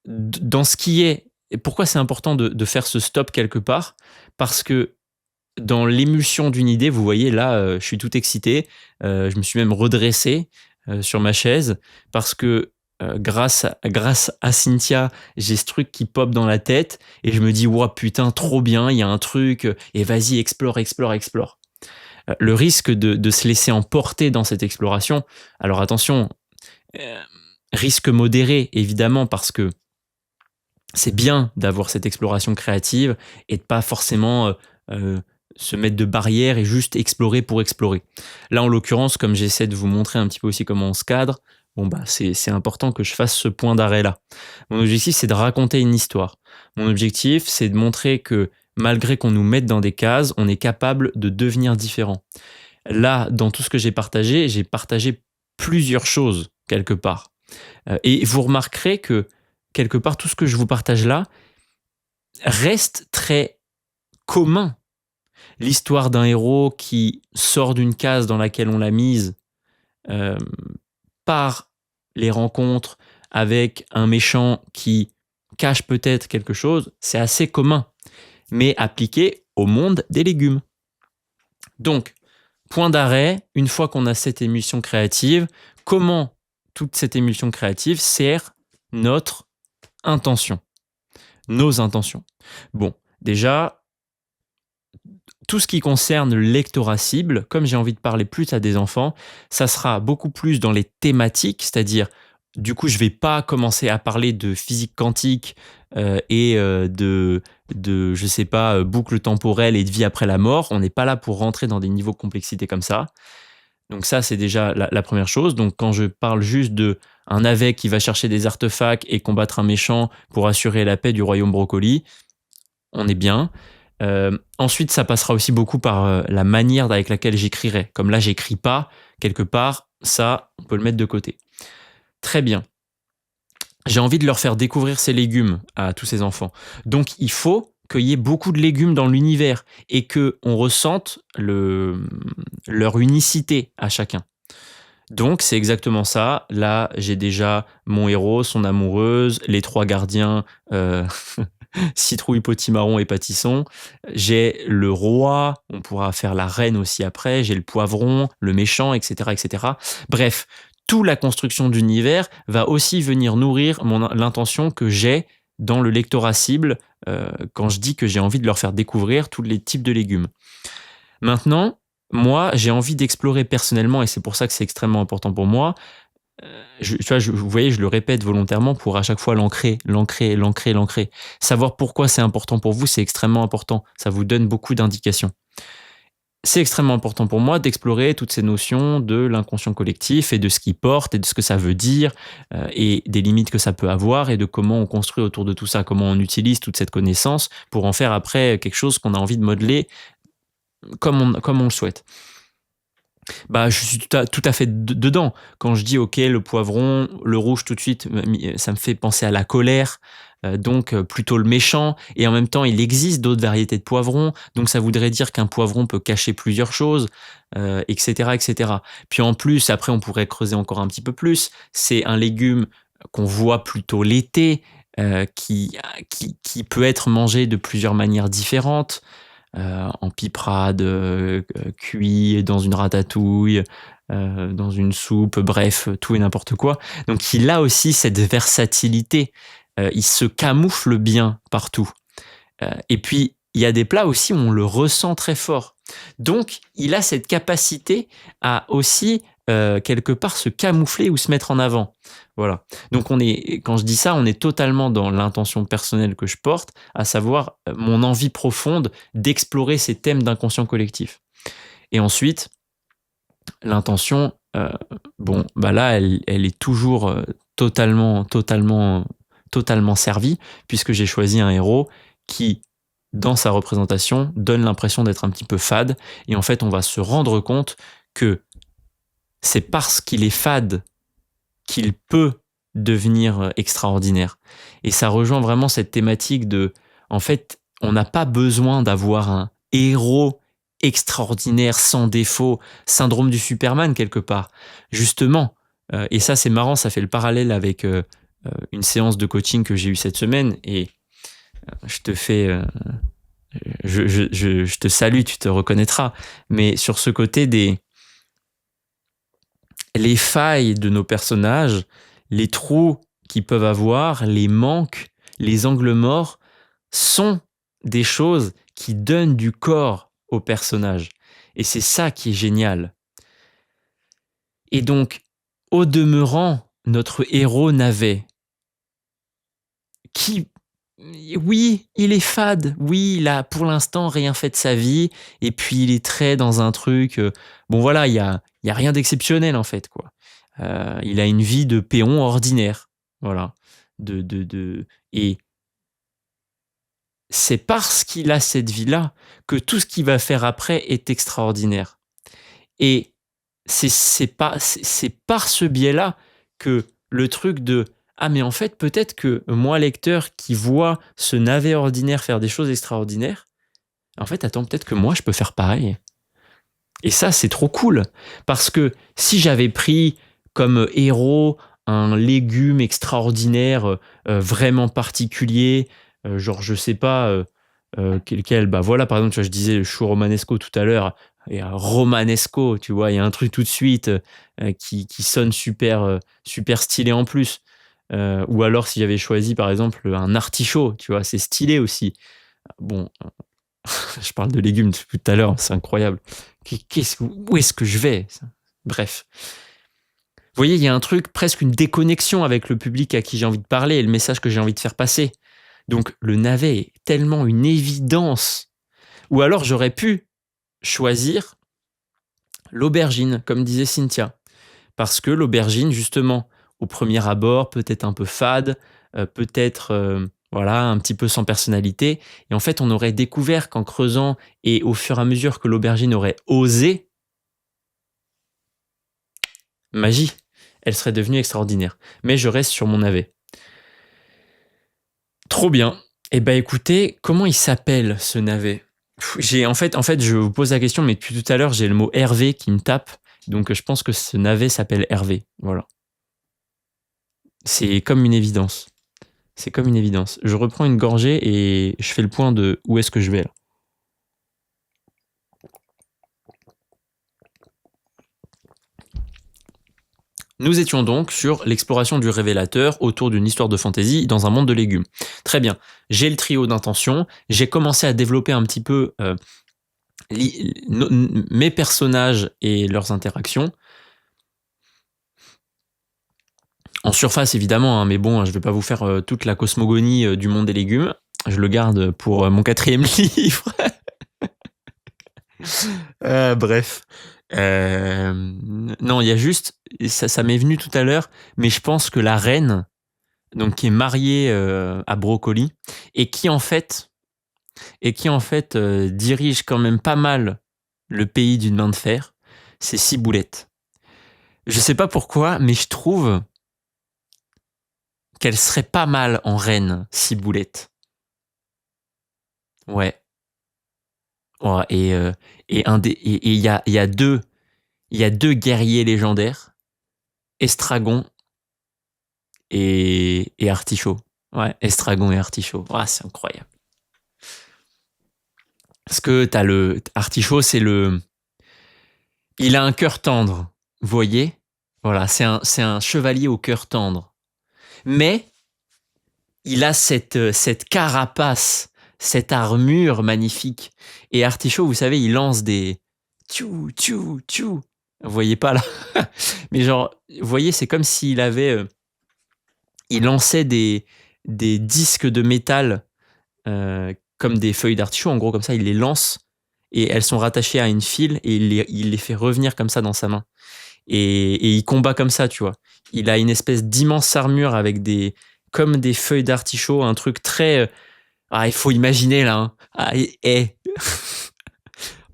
A: dans ce qui est... Et pourquoi c'est important de faire ce stop quelque part ? Parce que dans l'émulsion d'une idée, vous voyez, là, je suis tout excité. Je me suis même redressé sur ma chaise parce que grâce à Cynthia, j'ai ce truc qui pop dans la tête et je me dis, ouah, putain, trop bien, il y a un truc, et vas-y, explore. Le risque de se laisser emporter dans cette exploration, alors attention, risque modéré évidemment parce que c'est bien d'avoir cette exploration créative et de pas forcément se mettre de barrières et juste explorer pour explorer. Là en l'occurrence, comme j'essaie de vous montrer un petit peu aussi comment on se cadre, bon bah c'est important que je fasse ce point d'arrêt là. Mon objectif c'est de raconter une histoire. Mon objectif c'est de montrer que malgré qu'on nous mette dans des cases, on est capable de devenir différent. Là, dans tout ce que j'ai partagé plusieurs choses, quelque part. Et vous remarquerez que, quelque part, tout ce que je vous partage là reste très commun. L'histoire d'un héros qui sort d'une case dans laquelle on l'a mise par les rencontres avec un méchant qui cache peut-être quelque chose, c'est assez commun, mais appliqué au monde des légumes. Donc, point d'arrêt, une fois qu'on a cette émulsion créative, comment toute cette émulsion créative sert notre intention, nos intentions. Bon, déjà, tout ce qui concerne le lectorat cible, comme j'ai envie de parler plus à des enfants, ça sera beaucoup plus dans les thématiques, c'est-à-dire, du coup, je ne vais pas commencer à parler de physique quantique et de, je sais pas, boucle temporelle et de vie après la mort. On n'est pas là pour rentrer dans des niveaux de complexité comme ça. Donc ça, c'est déjà la première chose. Donc quand je parle juste de un navet qui va chercher des artefacts et combattre un méchant pour assurer la paix du royaume brocoli, on est bien. Ensuite, ça passera aussi beaucoup par la manière avec laquelle j'écrirai. Comme là, j'écris pas, quelque part, ça, on peut le mettre de côté. Très bien. J'ai envie de leur faire découvrir ces légumes à tous ces enfants. Donc, il faut qu'il y ait beaucoup de légumes dans l'univers et qu'on ressente leur unicité à chacun. Donc, c'est exactement ça. Là, j'ai déjà mon héros, son amoureuse, les 3 gardiens, citrouille, potimarron et pâtisson. J'ai le roi, on pourra faire la reine aussi après. J'ai le poivron, le méchant, etc., etc. Bref, toute la construction d'univers va aussi venir nourrir l'intention que j'ai dans le lectorat cible quand je dis que j'ai envie de leur faire découvrir tous les types de légumes. Maintenant, moi, j'ai envie d'explorer personnellement, et c'est pour ça que c'est extrêmement important pour moi. Vous voyez, je le répète volontairement pour à chaque fois l'ancrer. Savoir pourquoi c'est important pour vous, c'est extrêmement important. Ça vous donne beaucoup d'indications. C'est extrêmement important pour moi d'explorer toutes ces notions de l'inconscient collectif et de ce qu'il porte et de ce que ça veut dire et des limites que ça peut avoir et de comment on construit autour de tout ça, comment on utilise toute cette connaissance pour en faire après quelque chose qu'on a envie de modeler comme on le souhaite. Bah, je suis tout à fait dedans. Quand je dis, OK, le poivron, le rouge tout de suite, ça me fait penser à la colère, donc plutôt le méchant. Et en même temps, il existe d'autres variétés de poivrons, donc ça voudrait dire qu'un poivron peut cacher plusieurs choses, etc., etc. Puis en plus, après, on pourrait creuser encore un petit peu plus. C'est un légume qu'on voit plutôt l'été, qui peut être mangé de plusieurs manières différentes. En piperade, cuit dans une ratatouille, dans une soupe, bref, tout et n'importe quoi. Donc il a aussi cette versatilité, il se camoufle bien partout. Et puis il y a des plats aussi où on le ressent très fort. Donc il a cette capacité à aussi quelque part se camoufler ou se mettre en avant. Voilà. Donc quand je dis ça, on est totalement dans l'intention personnelle que je porte, à savoir mon envie profonde d'explorer ces thèmes d'inconscient collectif. Et ensuite, l'intention, là, elle est toujours totalement servie, puisque j'ai choisi un héros qui, dans sa représentation, donne l'impression d'être un petit peu fade. Et en fait, on va se rendre compte que c'est parce qu'il est fade qu'il peut devenir extraordinaire. Et ça rejoint vraiment cette thématique de, en fait, on n'a pas besoin d'avoir un héros extraordinaire, sans défaut, syndrome du Superman quelque part. Justement, et ça c'est marrant, ça fait le parallèle avec une séance de coaching que j'ai eue cette semaine, et je te fais... je te salue, tu te reconnaîtras, mais sur ce côté les failles de nos personnages, les trous qu'ils peuvent avoir, les manques, les angles morts, sont des choses qui donnent du corps au personnage. Et c'est ça qui est génial. Et donc, au demeurant, notre héros navet, qui, oui, il est fade, oui, il a pour l'instant rien fait de sa vie, et puis il est très dans un truc, bon voilà, il y a rien d'exceptionnel en fait, quoi. Il a une vie de péon ordinaire, voilà, et c'est parce qu'il a cette vie-là que tout ce qu'il va faire après est extraordinaire. Et c'est par ce biais-là que le truc de ah mais en fait peut-être que moi lecteur qui vois ce navet ordinaire faire des choses extraordinaires, en fait attends peut-être que moi je peux faire pareil. Et ça c'est trop cool parce que si j'avais pris comme héros un légume extraordinaire vraiment particulier, genre je sais pas quel, bah voilà par exemple tu vois, je disais le chou romanesco tout à l'heure, et romanesco, tu vois, il y a un truc tout de suite qui sonne super stylé en plus. Ou alors si j'avais choisi par exemple un artichaut, tu vois, c'est stylé aussi. Bon, je parle de légumes depuis tout à l'heure, c'est incroyable. Où est-ce que je vais? Bref. Vous voyez, il y a un truc, presque une déconnexion avec le public à qui j'ai envie de parler et le message que j'ai envie de faire passer. Donc le navet est tellement une évidence. Ou alors j'aurais pu choisir L'aubergine, comme disait Cynthia. Parce que l'aubergine, justement, au premier abord, peut-être un peu fade, peut-être voilà, un petit peu sans personnalité. Et en fait, on aurait découvert qu'en creusant et au fur et à mesure que l'aubergine aurait osé, magie, elle serait devenue extraordinaire. Mais je reste sur mon navet. Trop bien. Eh ben écoutez, comment il s'appelle ce navet? En fait, je vous pose la question, mais depuis tout à l'heure, j'ai le mot Hervé qui me tape. Donc je pense que ce navet s'appelle Hervé. Voilà. C'est comme une évidence. C'est comme une évidence. Je reprends une gorgée et je fais le point de où est-ce que je vais là. Nous étions donc sur l'exploration du révélateur autour d'une histoire de fantasy dans un monde de légumes. Très bien. J'ai le trio d'intentions. J'ai commencé à développer un petit peu mes personnages et leurs interactions. En surface évidemment, hein, mais bon, je vais pas vous faire toute la cosmogonie du monde des légumes. Je le garde pour mon 4e livre. Bref. Non, il y a juste, ça m'est venu tout à l'heure, mais je pense que la reine, donc qui est mariée à Brocoli, et qui en fait dirige quand même pas mal le pays d'une main de fer, c'est Ciboulette. Je sais pas pourquoi, mais je trouve qu'elle serait pas mal en reine, Ciboulette. Ouais. Ouais, et il y a deux guerriers légendaires, Estragon et Artichaut. Ouais, Estragon et Artichaut. Ouais, c'est incroyable. Parce que t'as le Artichaut, il a un cœur tendre, vous voyez. Voilà, c'est un chevalier au cœur tendre. Mais il a cette carapace, cette armure magnifique. Et Artichaut, vous savez, il lance des tchou tchou tchou. Vous voyez pas là, mais genre, vous voyez, c'est comme s'il avait, il lançait des disques de métal comme des feuilles d'artichaut, en gros comme ça, il les lance et elles sont rattachées à une file et il les fait revenir comme ça dans sa main. Et il combat comme ça, tu vois. Il a une espèce d'immense armure avec comme des feuilles d'artichaut, un truc très... il faut imaginer là. Hein.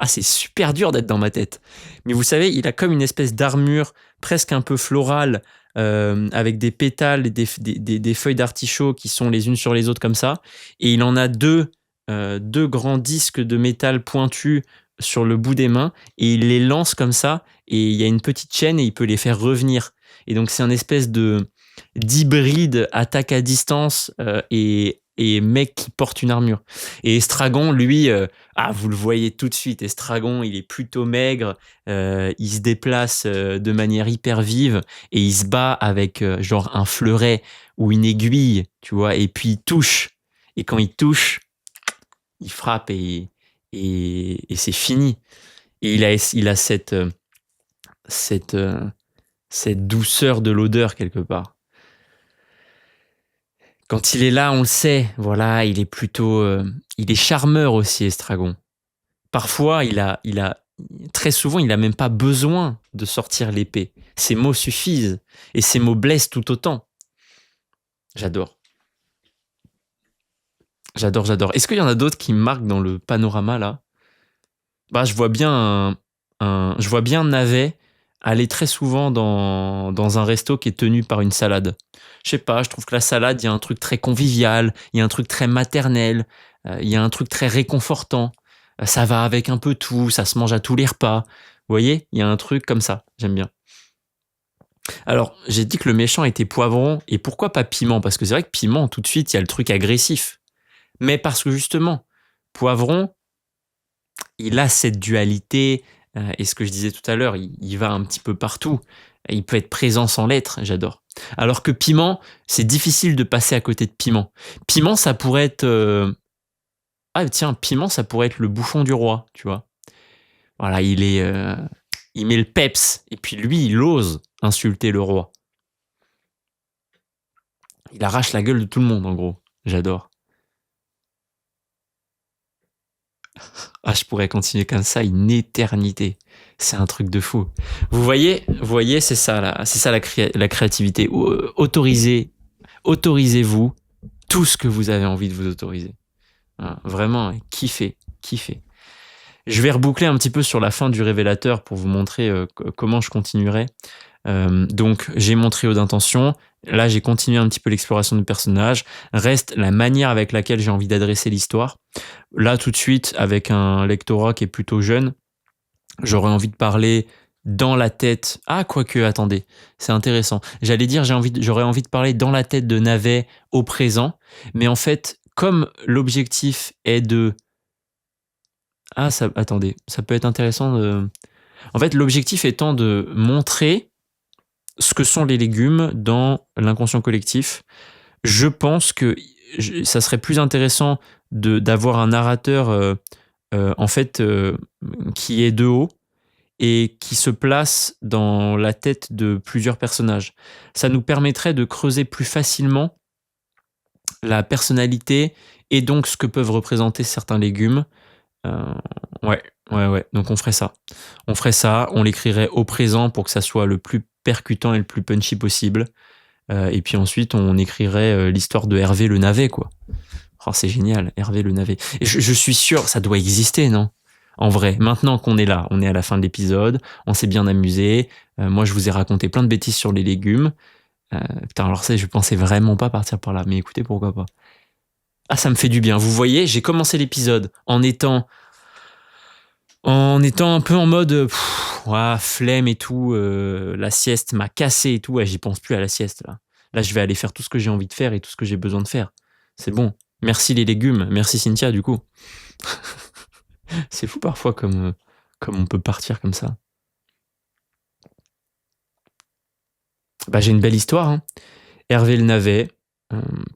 A: C'est super dur d'être dans ma tête. Mais vous savez, il a comme une espèce d'armure presque un peu florale avec des pétales et des feuilles d'artichaut qui sont les unes sur les autres comme ça. Et il en a deux grands disques de métal pointus sur le bout des mains et il les lance comme ça et il y a une petite chaîne et il peut les faire revenir. Et donc c'est un espèce d'hybride attaque à distance et mec qui porte une armure. Et Estragon, lui, vous le voyez tout de suite, Estragon, il est plutôt maigre, il se déplace de manière hyper vive et il se bat avec genre un fleuret ou une aiguille, tu vois, et puis il touche. Et quand il touche, il frappe et c'est fini. Et il a cette douceur de l'odeur quelque part. Quand il est là, on le sait, voilà, il est plutôt... il est charmeur aussi, Estragon. Parfois, très souvent, il n'a même pas besoin de sortir l'épée. Ses mots suffisent. Et ses mots blessent tout autant. J'adore. J'adore, j'adore. Est-ce qu'il y en a d'autres qui me marquent dans le panorama, là? Je vois bien je vois bien Navet aller très souvent dans un resto qui est tenu par une salade. Je sais pas, je trouve que la salade, il y a un truc très convivial, il y a un truc très maternel, il y a un truc très réconfortant. Ça va avec un peu tout, ça se mange à tous les repas. Vous voyez, il y a un truc comme ça, j'aime bien. Alors, j'ai dit que le méchant était poivron, et pourquoi pas piment? Parce que c'est vrai que piment, tout de suite, il y a le truc agressif. Mais parce que justement, poivron, il a cette dualité, et ce que je disais tout à l'heure, il va un petit peu partout. Il peut être présent sans l'être, j'adore. Alors que piment, c'est difficile de passer à côté de piment. Piment, ça pourrait être... tiens, piment, ça pourrait être le bouffon du roi, tu vois. Voilà, il met le peps, et puis lui, il ose insulter le roi. Il arrache la gueule de tout le monde, en gros. J'adore. je pourrais continuer comme ça une éternité. C'est un truc de fou. Vous voyez, c'est ça la créativité. Autorisez-vous tout ce que vous avez envie de vous autoriser. Voilà, vraiment, kiffez. Je vais reboucler un petit peu sur la fin du révélateur pour vous montrer comment je continuerai. Donc, j'ai mon trio d'intentions. Là, j'ai continué un petit peu l'exploration du personnage. Reste la manière avec laquelle j'ai envie d'adresser l'histoire. Là, tout de suite, avec un lectorat qui est plutôt jeune, j'aurais envie de parler dans la tête. Ah, quoique, attendez, c'est intéressant. J'allais dire, j'aurais envie de parler dans la tête de Navet au présent. Mais en fait, comme l'objectif est de... Ah, attendez, ça peut être intéressant de... En fait, l'objectif étant de montrer ce que sont les légumes dans l'inconscient collectif. Je pense que ça serait plus intéressant d'avoir un narrateur en fait qui est de haut et qui se place dans la tête de plusieurs personnages. Ça nous permettrait de creuser plus facilement la personnalité et donc ce que peuvent représenter certains légumes. Ouais. Donc on ferait ça. On l'écrirait au présent pour que ça soit le plus percutant et le plus punchy possible. Et puis ensuite, on écrirait l'histoire de Hervé le Navet, quoi. Oh, c'est génial, Hervé le Navet. Et je suis sûr, ça doit exister, non? En vrai, maintenant qu'on est là, on est à la fin de l'épisode, on s'est bien amusé. Moi, je vous ai raconté plein de bêtises sur les légumes. Putain, alors ça, je pensais vraiment pas partir par là. Mais écoutez, pourquoi pas? Ah, ça me fait du bien. Vous voyez, j'ai commencé l'épisode en étant un peu en mode flemme et tout, la sieste m'a cassé et tout. Ouais, j'y pense plus à la sieste là. Là, je vais aller faire tout ce que j'ai envie de faire et tout ce que j'ai besoin de faire. C'est bon. Merci les légumes. Merci Cynthia, du coup. C'est fou parfois comme on peut partir comme ça. Bah, j'ai une belle histoire. Hein. Hervé le Navet,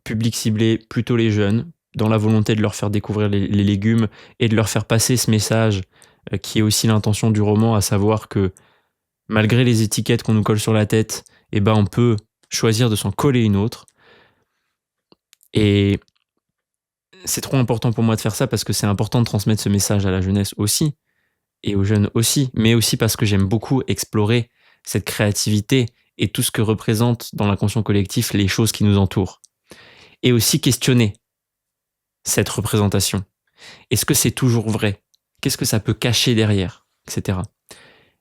A: public ciblé plutôt les jeunes, dans la volonté de leur faire découvrir les légumes et de leur faire passer ce message qui est aussi l'intention du roman, à savoir que malgré les étiquettes qu'on nous colle sur la tête, eh ben on peut choisir de s'en coller une autre. Et c'est trop important pour moi de faire ça parce que c'est important de transmettre ce message à la jeunesse aussi, et aux jeunes aussi, mais aussi parce que j'aime beaucoup explorer cette créativité et tout ce que représente dans l'inconscient collectif les choses qui nous entourent. Et aussi questionner cette représentation. Est-ce que c'est toujours vrai? Qu'est-ce que ça peut cacher derrière? Etc.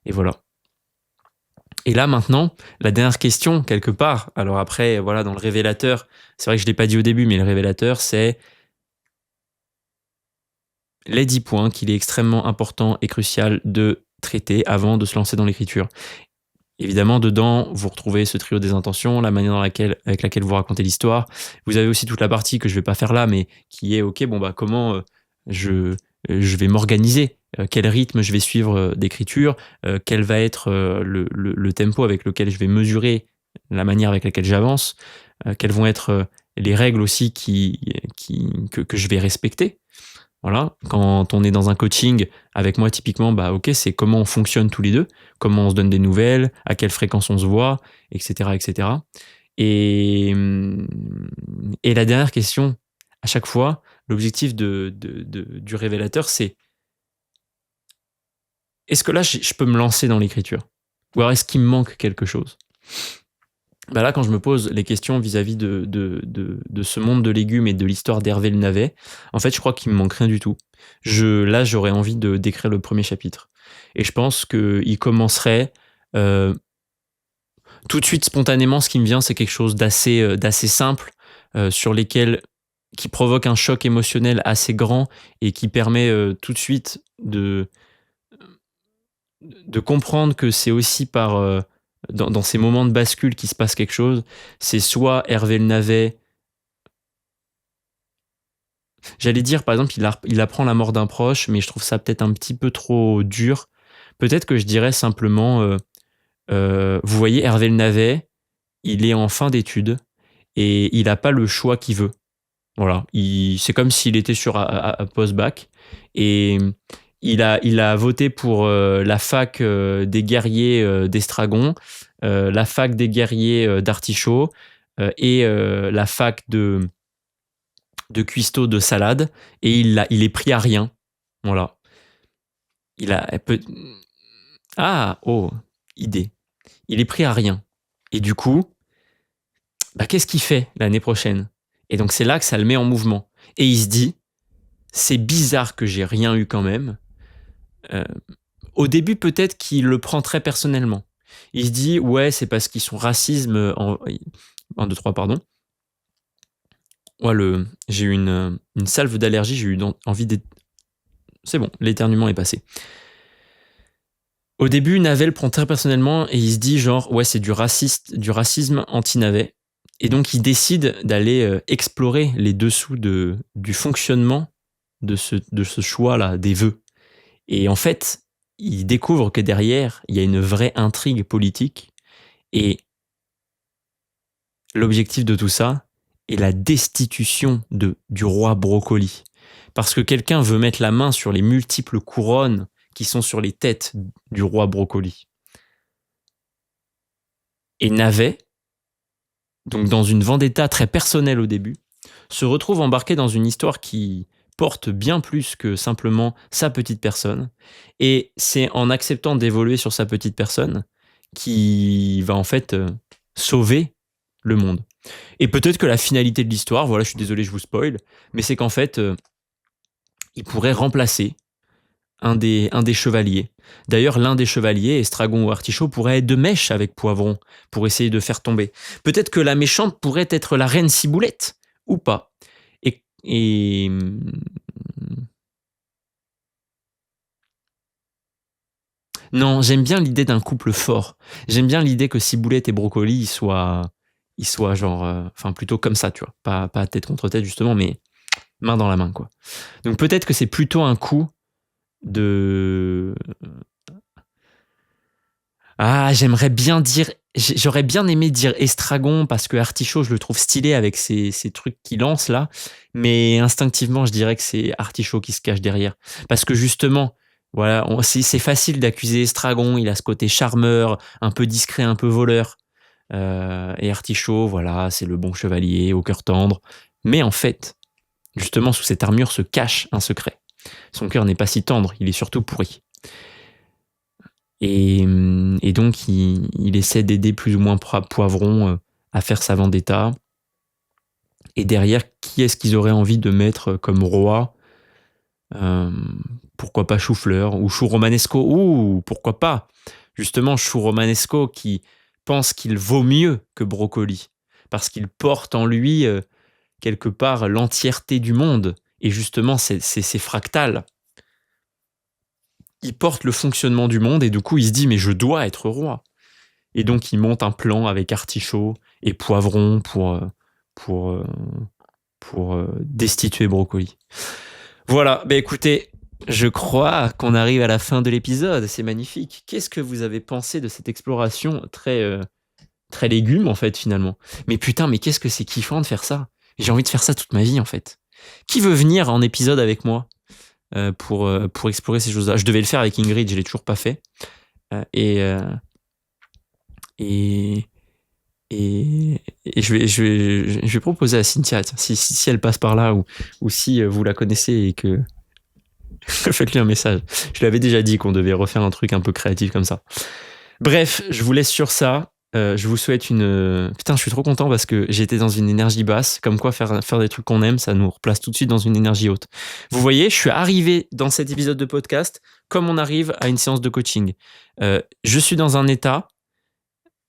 A: Et voilà. Et là maintenant, la dernière question, quelque part, alors après, voilà, dans le révélateur, c'est vrai que je ne l'ai pas dit au début, mais le révélateur, c'est les 10 points qu'il est extrêmement important et crucial de traiter avant de se lancer dans l'écriture. Évidemment, dedans, vous retrouvez ce trio des intentions, la manière avec laquelle vous racontez l'histoire. Vous avez aussi toute la partie que je ne vais pas faire là, mais qui est, ok, bon, bah, comment je vais m'organiser, quel rythme je vais suivre d'écriture, quel va être le tempo avec lequel je vais mesurer la manière avec laquelle j'avance, quelles vont être les règles aussi que je vais respecter. Voilà, quand on est dans un coaching avec moi typiquement, bah ok, c'est comment on fonctionne tous les deux, comment on se donne des nouvelles, à quelle fréquence on se voit, etc., etc. Et la dernière question, à chaque fois, l'objectif du révélateur, c'est est-ce que là, je peux me lancer dans l'écriture? Ou alors est-ce qu'il me manque quelque chose? Bah là, quand je me pose les questions vis-à-vis de ce monde de légumes et de l'histoire d'Hervé le Navet, en fait, je crois qu'il me manque rien du tout. Là, j'aurais envie d'écrire le premier chapitre. Et je pense qu'il commencerait tout de suite, spontanément, ce qui me vient, c'est quelque chose d'assez simple, qui provoque un choc émotionnel assez grand et qui permet tout de suite de comprendre que c'est aussi dans ces moments de bascule qui se passe quelque chose. C'est soit Hervé le Navet, j'allais dire par exemple il apprend la mort d'un proche, mais je trouve ça peut-être un petit peu trop dur. Peut-être que je dirais simplement vous voyez Hervé le Navet, il est en fin d'études et il n'a pas le choix qu'il veut. Voilà, c'est comme s'il était sur à post-bac et il a voté pour la fac des guerriers d'Estragon, la fac des guerriers d'Artichaut et la fac de cuistot de Salade, et il est pris à rien. Voilà. il a... Ah, oh, idée. Il est pris à rien. Et du coup, qu'est-ce qu'il fait l'année prochaine? Et donc, c'est là que ça le met en mouvement. Et il se dit, c'est bizarre que j'ai rien eu quand même. Au début, peut-être qu'il le prend très personnellement. Il se dit, ouais, c'est parce qu'ils sont racisme... 1, 2, 3, pardon. Ouais, j'ai eu une salve d'allergie, j'ai eu envie d'être... C'est bon, l'éternuement est passé. Au début, Navet le prend très personnellement et il se dit genre, ouais, c'est du racisme anti-Navet. Et donc, il décide d'aller explorer les dessous du fonctionnement de ce choix-là, des vœux. Et en fait, il découvre que derrière, il y a une vraie intrigue politique. Et l'objectif de tout ça est la destitution du roi Brocoli. Parce que quelqu'un veut mettre la main sur les multiples couronnes qui sont sur les têtes du roi Brocoli. Et Navet, donc dans une vendetta très personnelle au début, se retrouve embarqué dans une histoire qui porte bien plus que simplement sa petite personne. Et c'est en acceptant d'évoluer sur sa petite personne qui va en fait sauver le monde. Et peut-être que la finalité de l'histoire, voilà, je suis désolé, je vous spoil, mais c'est qu'en fait, il pourrait remplacer un des chevaliers. D'ailleurs, l'un des chevaliers, Estragon ou Artichaut, pourrait être de mèche avec Poivron pour essayer de faire tomber. Peut-être que la méchante pourrait être la reine Ciboulette, ou pas. Et non, j'aime bien l'idée d'un couple fort. J'aime bien l'idée que Ciboulette et Brocoli, ils soient genre... plutôt comme ça, tu vois. Pas tête contre tête, justement, mais main dans la main, quoi. Donc peut-être que c'est plutôt un coup de... Ah, j'aurais bien aimé dire Estragon parce que Artichaut, je le trouve stylé avec ces trucs qu'il lance là, mais instinctivement, je dirais que c'est Artichaut qui se cache derrière. Parce que justement, voilà, c'est facile d'accuser Estragon, il a ce côté charmeur, un peu discret, un peu voleur. Et Artichaut, voilà, c'est le bon chevalier au cœur tendre. Mais en fait, justement, sous cette armure se cache un secret. Son cœur n'est pas si tendre, il est surtout pourri. Et donc, il essaie d'aider plus ou moins Poivron à faire sa vendetta. Et derrière, qui est-ce qu'ils auraient envie de mettre comme roi? Pourquoi pas Choufleur ou Chou Romanesco? Ou pourquoi pas, justement, Chou Romanesco qui pense qu'il vaut mieux que Brocoli. Parce qu'il porte en lui, quelque part, l'entièreté du monde. Et justement, c'est fractal. Il porte le fonctionnement du monde et du coup il se dit mais je dois être roi. Et donc il monte un plan avec Artichaut et Poivron pour destituer Brocoli. Voilà, écoutez, je crois qu'on arrive à la fin de l'épisode, c'est magnifique. Qu'est-ce que vous avez pensé de cette exploration très légume en fait finalement? Mais putain, mais qu'est-ce que c'est kiffant de faire ça? J'ai envie de faire ça toute ma vie en fait. Qui veut venir en épisode avec moi? Pour explorer ces choses-là. Je devais le faire avec Ingrid, je l'ai toujours pas fait. Et je vais proposer à Cynthia, si elle passe par là ou si vous la connaissez et que faites-lui un message. Je lui avais déjà dit qu'on devait refaire un truc un peu créatif comme ça. Bref, je vous laisse sur ça. Je vous souhaite une... Putain, je suis trop content parce que j'étais dans une énergie basse. Comme quoi, faire des trucs qu'on aime, ça nous replace tout de suite dans une énergie haute. Vous voyez, je suis arrivé dans cet épisode de podcast comme on arrive à une séance de coaching. Je suis dans un état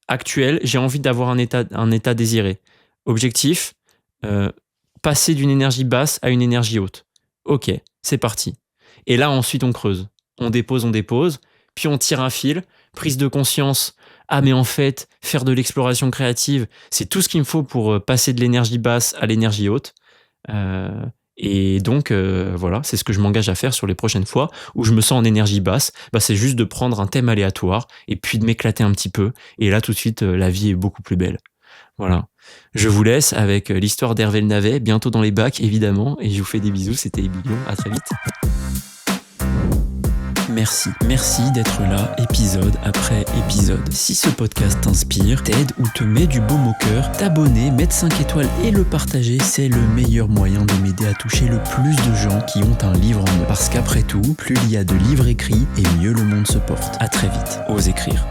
A: actuel. J'ai envie d'avoir un état désiré. Objectif, passer d'une énergie basse à une énergie haute. Ok, c'est parti. Et là, ensuite, on creuse. On dépose. Puis on tire un fil. Prise de conscience. Ah mais en fait, faire de l'exploration créative, c'est tout ce qu'il me faut pour passer de l'énergie basse à l'énergie haute. Et donc, voilà, c'est ce que je m'engage à faire sur les prochaines fois où je me sens en énergie basse. C'est juste de prendre un thème aléatoire et puis de m'éclater un petit peu. Et là, tout de suite, la vie est beaucoup plus belle. Voilà. Je vous laisse avec l'histoire d'Hervé le Navet, bientôt dans les bacs, évidemment. Et je vous fais des bisous, c'était Emilio. À très vite. merci. Merci d'être là, épisode après épisode. Si ce podcast t'inspire, t'aide ou te met du baume au cœur, t'abonner, mettre 5 étoiles et le partager, c'est le meilleur moyen de m'aider à toucher le plus de gens qui ont un livre en eux. Parce qu'après tout, plus il y a de livres écrits et mieux le monde se porte. À très vite. Ose écrire.